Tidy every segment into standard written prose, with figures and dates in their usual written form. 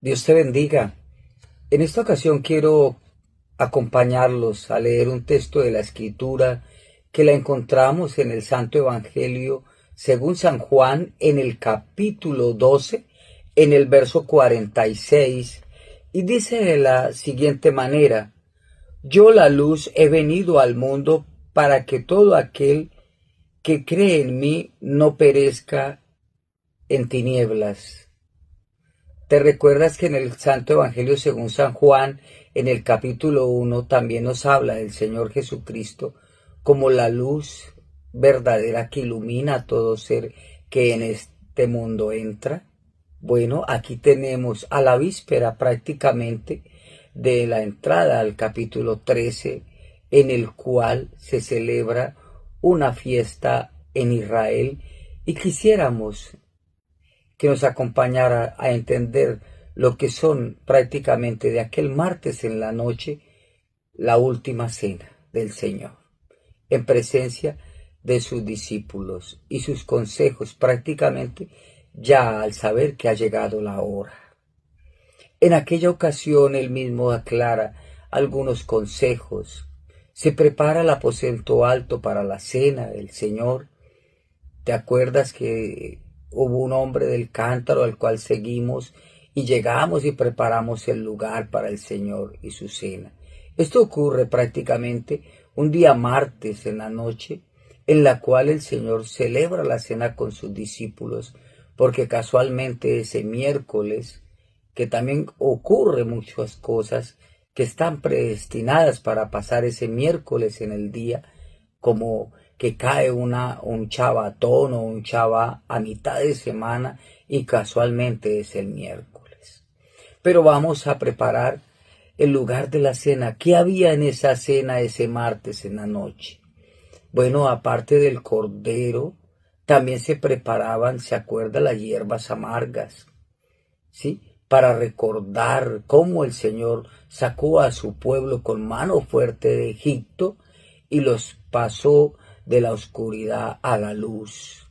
Dios te bendiga. En esta ocasión quiero acompañarlos a leer un texto de la Escritura que la encontramos en el Santo Evangelio según San Juan en el capítulo 12, en el verso 46, y dice de la siguiente manera: Yo la luz he venido al mundo para que todo aquel que cree en mí no perezca en tinieblas. ¿Te recuerdas que en el Santo Evangelio según San Juan, en el capítulo 1, también nos habla del Señor Jesucristo como la luz verdadera que ilumina a todo ser que en este mundo entra? Bueno, aquí tenemos a la víspera prácticamente de la entrada al capítulo 13, en el cual se celebra una fiesta en Israel, y quisiéramos que nos acompañara a entender lo que son prácticamente de aquel martes en la noche, la última cena del Señor, en presencia de sus discípulos y sus consejos prácticamente ya al saber que ha llegado la hora. En aquella ocasión él mismo aclara algunos consejos, se prepara el aposento alto para la cena del Señor. ¿Te acuerdas que hubo un hombre del cántaro al cual seguimos y llegamos y preparamos el lugar para el Señor y su cena? Esto ocurre prácticamente un día martes en la noche, en la cual el Señor celebra la cena con sus discípulos, porque casualmente ese miércoles, que también ocurre muchas cosas que están predestinadas para pasar ese miércoles en el día, como que cae un chavatón o un chava a mitad de semana y casualmente es el miércoles. Pero vamos a preparar el lugar de la cena. ¿Qué había en esa cena ese martes en la noche? Bueno, aparte del cordero, también se preparaban, ¿se acuerda? Las hierbas amargas, ¿sí? Para recordar cómo el Señor sacó a su pueblo con mano fuerte de Egipto y los pasó de la oscuridad a la luz.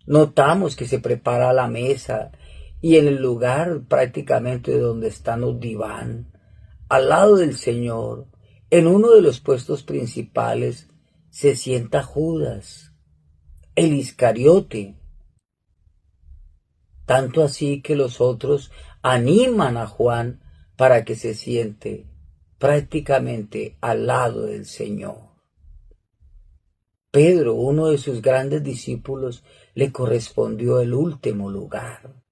Notamos que se prepara la mesa y en el lugar prácticamente donde están los diván, al lado del Señor, en uno de los puestos principales, se sienta Judas, el Iscariote, tanto así que los otros animan a Juan para que se siente prácticamente al lado del Señor. Pedro, uno de sus grandes discípulos, le correspondió el último lugar.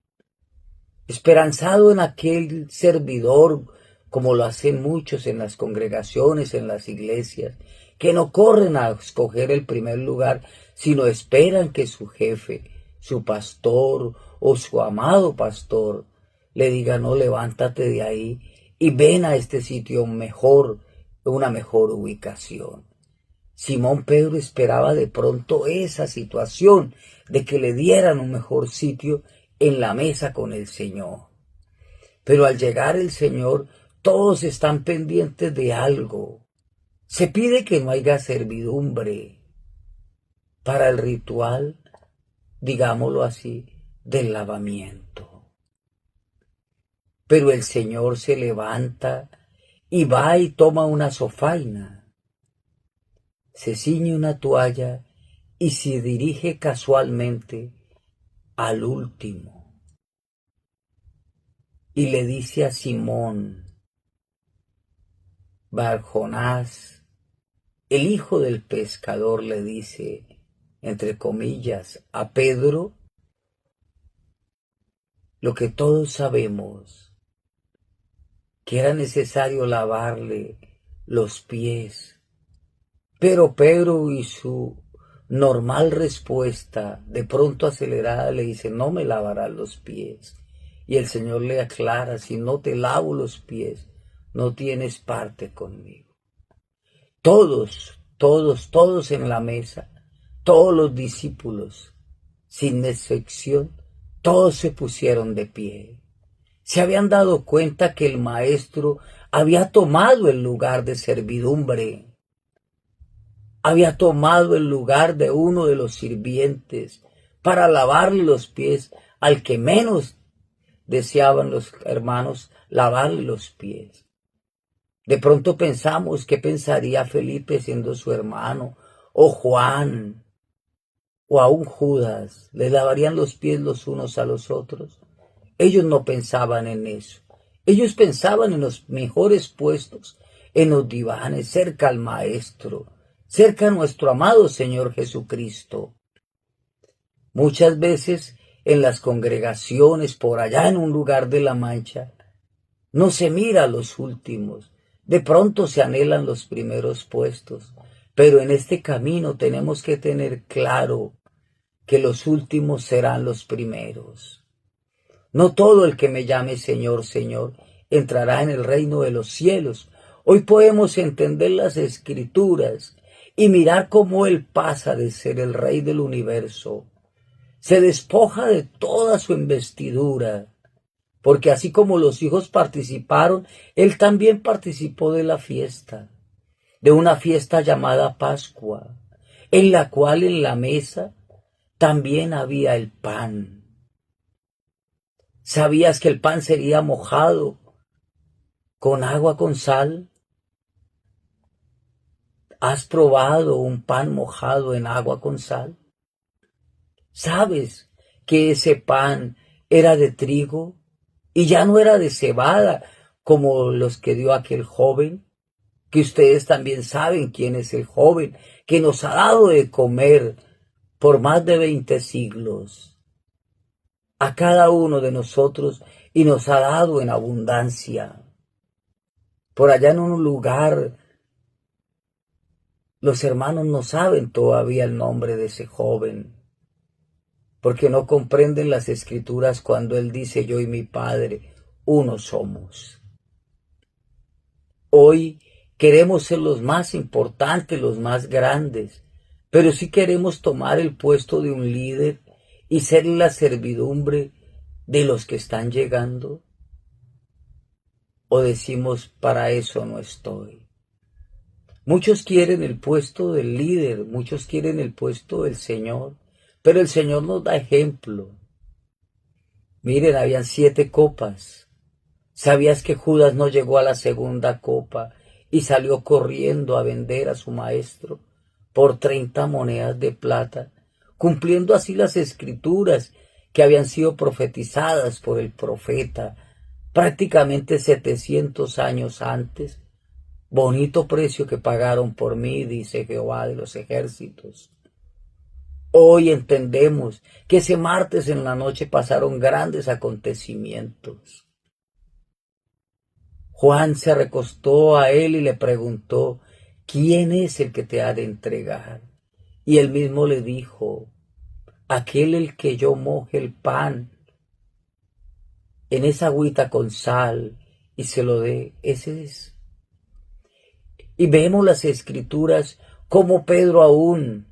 Esperanzado en aquel servidor, como lo hacen muchos en las congregaciones, en las iglesias, que no corren a escoger el primer lugar, sino esperan que su jefe, su pastor o su amado pastor le diga: no, levántate de ahí y ven a este sitio mejor, una mejor ubicación. Simón Pedro esperaba de pronto esa situación de que le dieran un mejor sitio en la mesa con el Señor. Pero al llegar el Señor, todos están pendientes de algo. Se pide que no haya servidumbre para el ritual, digámoslo así, del lavamiento. Pero el Señor se levanta y va y toma una sofaina, se ciñe una toalla y se dirige casualmente al último y le dice a Simón Barjonás, el hijo del pescador, le dice, entre comillas, a Pedro lo que todos sabemos, que era necesario lavarle los pies. Pero Pedro, y su normal respuesta, de pronto acelerada, le dice: no me lavarás los pies. Y el Señor le aclara: si no te lavo los pies, no tienes parte conmigo. Todos en la mesa, todos los discípulos, sin excepción, todos se pusieron de pie. Se habían dado cuenta que el Maestro había tomado el lugar de servidumbre, había tomado el lugar de uno de los sirvientes para lavarle los pies al que menos deseaban los hermanos lavarle los pies. De pronto pensamos qué pensaría Felipe siendo su hermano, o Juan, o aún Judas. ¿Le lavarían los pies los unos a los otros? Ellos no pensaban en eso. Ellos pensaban en los mejores puestos, en los divanes, cerca al Maestro, cerca a nuestro amado Señor Jesucristo. Muchas veces en las congregaciones, por allá en un lugar de la Mancha, no se mira a los últimos. De pronto se anhelan los primeros puestos, pero en este camino tenemos que tener claro que los últimos serán los primeros. No todo el que me llame Señor, Señor, entrará en el reino de los cielos. Hoy podemos entender las Escrituras y mirar cómo Él pasa de ser el Rey del universo. Se despoja de toda su investidura, porque así como los hijos participaron, Él también participó de la fiesta, de una fiesta llamada Pascua, en la cual en la mesa también había el pan. ¿Sabías que el pan sería mojado con agua con sal? ¿Has probado un pan mojado en agua con sal? ¿Sabes que ese pan era de trigo y ya no era de cebada como los que dio aquel joven? Que ustedes también saben quién es el joven que nos ha dado de comer por más de 20 siglos a cada uno de nosotros y nos ha dado en abundancia. Por allá en un lugar, los hermanos no saben todavía el nombre de ese joven, porque no comprenden las Escrituras cuando él dice: yo y mi Padre, uno somos. Hoy queremos ser los más importantes, los más grandes, pero si queremos tomar el puesto de un líder y ser la servidumbre de los que están llegando, o decimos: para eso no estoy. Muchos quieren el puesto del líder, muchos quieren el puesto del Señor, pero el Señor nos da ejemplo. Miren, habían 7 copas. ¿Sabías que Judas no llegó a la segunda copa y salió corriendo a vender a su maestro por 30 monedas de plata, cumpliendo así las Escrituras que habían sido profetizadas por el profeta prácticamente 700 años antes? Bonito precio que pagaron por mí, dice Jehová de los ejércitos. Hoy entendemos que ese martes en la noche pasaron grandes acontecimientos. Juan se recostó a él y le preguntó: ¿quién es el que te ha de entregar? Y él mismo le dijo: aquel el que yo moje el pan en esa agüita con sal y se lo dé, ese es. Y vemos las Escrituras como Pedro aún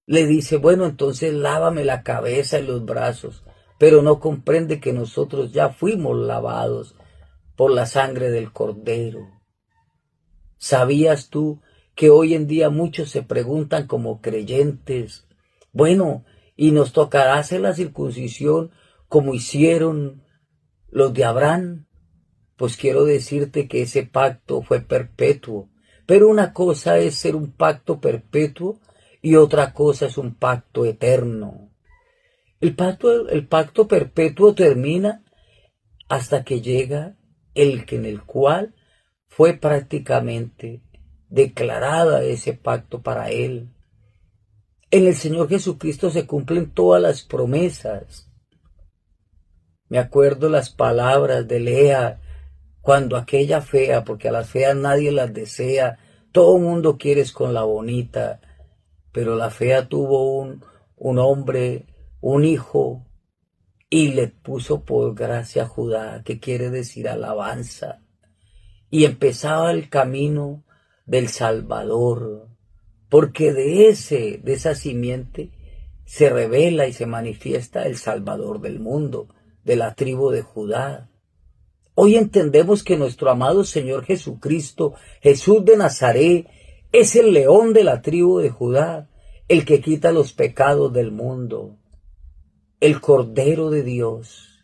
le dice: bueno, entonces lávame la cabeza y los brazos, pero no comprende que nosotros ya fuimos lavados por la sangre del Cordero. ¿Sabías tú que hoy en día muchos se preguntan como creyentes: bueno, ¿y nos tocará hacer la circuncisión como hicieron los de Abraham? Pues quiero decirte que ese pacto fue perpetuo, pero una cosa es ser un pacto perpetuo y otra cosa es un pacto eterno. El pacto perpetuo termina hasta que llega el que en el cual fue prácticamente declarada ese pacto para él. En el Señor Jesucristo se cumplen todas las promesas. Me acuerdo las palabras de Lea cuando aquella fea, porque a las feas nadie las desea, todo el mundo quiere es con la bonita, pero la fea tuvo un hombre, un hijo, y le puso por gracia a Judá, que quiere decir alabanza. Y empezaba el camino del Salvador, porque de esa simiente se revela y se manifiesta el Salvador del mundo, de la tribu de Judá. Hoy entendemos que nuestro amado Señor Jesucristo, Jesús de Nazaret, es el león de la tribu de Judá, el que quita los pecados del mundo, el Cordero de Dios.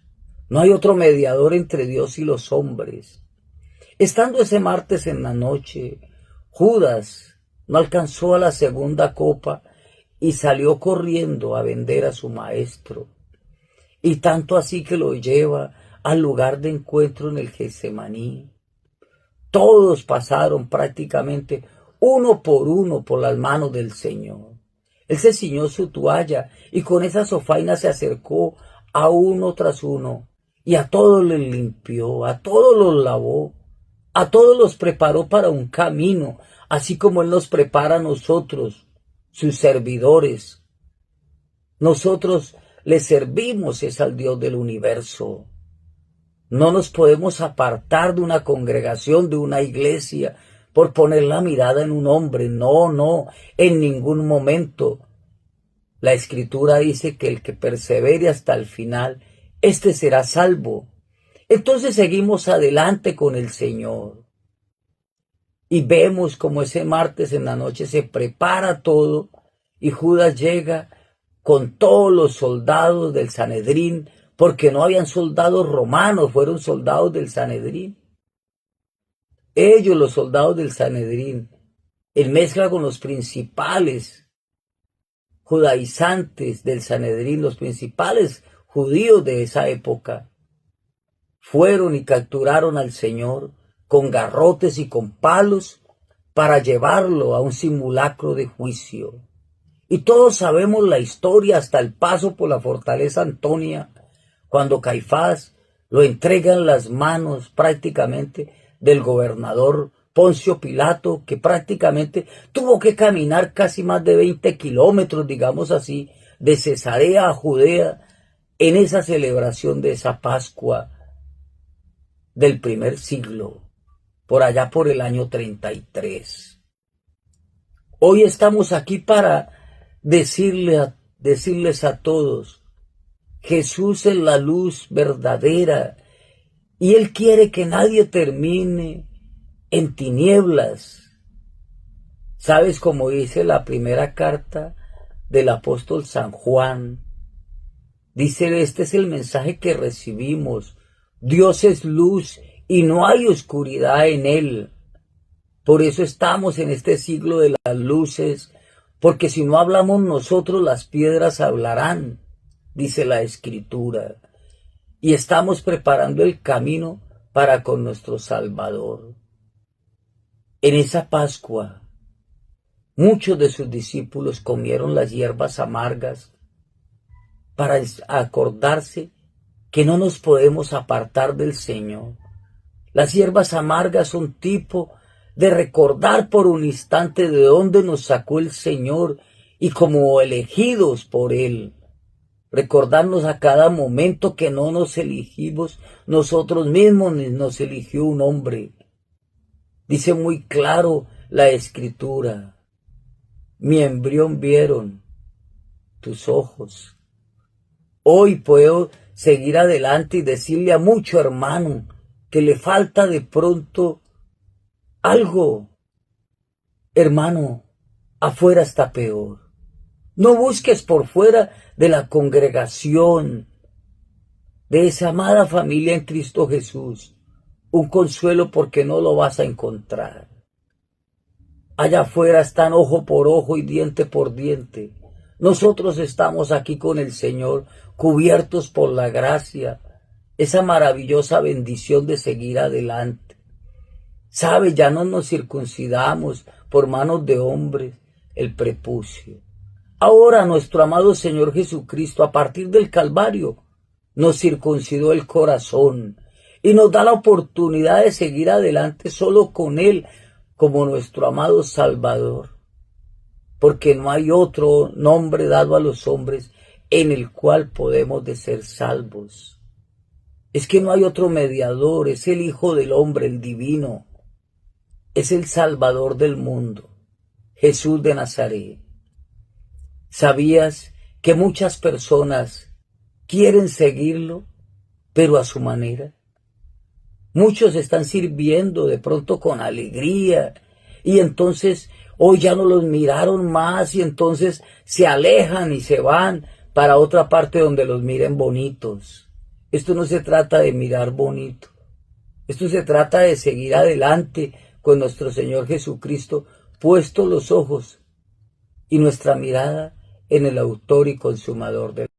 No hay otro mediador entre Dios y los hombres. Estando ese martes en la noche, Judas no alcanzó a la segunda copa y salió corriendo a vender a su maestro. Y tanto así que lo lleva al lugar de encuentro en el Getsemaní. Todos pasaron prácticamente uno por las manos del Señor. Él se ciñó su toalla y con esa sofaina se acercó a uno tras uno y a todos les limpió, a todos los lavó, a todos los preparó para un camino, así como Él nos prepara a nosotros, sus servidores. Nosotros le servimos es al Dios del universo. No nos podemos apartar de una congregación, de una iglesia, por poner la mirada en un hombre. No, no, en ningún momento. La Escritura dice que el que persevere hasta el final, éste será salvo. Entonces seguimos adelante con el Señor. Y vemos como ese martes en la noche se prepara todo y Judas llega con todos los soldados del Sanedrín, porque no habían soldados romanos, fueron soldados del Sanedrín. Ellos, los soldados del Sanedrín, en mezcla con los principales judaizantes del Sanedrín, los principales judíos de esa época, fueron y capturaron al Señor con garrotes y con palos para llevarlo a un simulacro de juicio. Y todos sabemos la historia hasta el paso por la fortaleza Antonia, cuando Caifás lo entrega en las manos prácticamente del gobernador Poncio Pilato, que prácticamente tuvo que caminar casi más de 20 kilómetros, digamos así, de Cesarea a Judea, en esa celebración de esa Pascua del primer siglo, por allá por el año 33. Hoy estamos aquí para decirles a todos, Jesús es la luz verdadera y Él quiere que nadie termine en tinieblas. ¿Sabes cómo dice la primera carta del apóstol San Juan? Dice, este es el mensaje que recibimos. Dios es luz y no hay oscuridad en Él. Por eso estamos en este siglo de las luces, porque si no hablamos nosotros, las piedras hablarán, dice la Escritura. Y estamos preparando el camino para con nuestro Salvador. En esa Pascua, muchos de sus discípulos comieron las hierbas amargas para acordarse que no nos podemos apartar del Señor. Las hierbas amargas son tipo de recordar por un instante de dónde nos sacó el Señor y como elegidos por Él. Recordarnos a cada momento que no nos elegimos nosotros mismos, ni nos eligió un hombre. Dice muy claro la Escritura, mi embrión vieron tus ojos. Hoy puedo seguir adelante y decirle a mucho hermano que le falta de pronto algo. Hermano, afuera está peor. No busques por fuera de la congregación, de esa amada familia en Cristo Jesús, un consuelo, porque no lo vas a encontrar. Allá afuera están ojo por ojo y diente por diente. Nosotros estamos aquí con el Señor, cubiertos por la gracia, esa maravillosa bendición de seguir adelante. ¿Sabe? Ya no nos circuncidamos por manos de hombres el prepucio. Ahora nuestro amado Señor Jesucristo, a partir del Calvario, nos circuncidó el corazón y nos da la oportunidad de seguir adelante solo con Él como nuestro amado Salvador, porque no hay otro nombre dado a los hombres en el cual podemos de ser salvos. Es que no hay otro mediador, es el Hijo del Hombre, el divino, es el Salvador del mundo, Jesús de Nazaret. ¿Sabías que muchas personas quieren seguirlo, pero a su manera? Muchos están sirviendo de pronto con alegría y entonces hoy ya no los miraron más y entonces se alejan y se van para otra parte donde los miren bonitos. Esto no se trata de mirar bonito. Esto se trata de seguir adelante con nuestro Señor Jesucristo, puestos los ojos y nuestra mirada en el autor y consumador de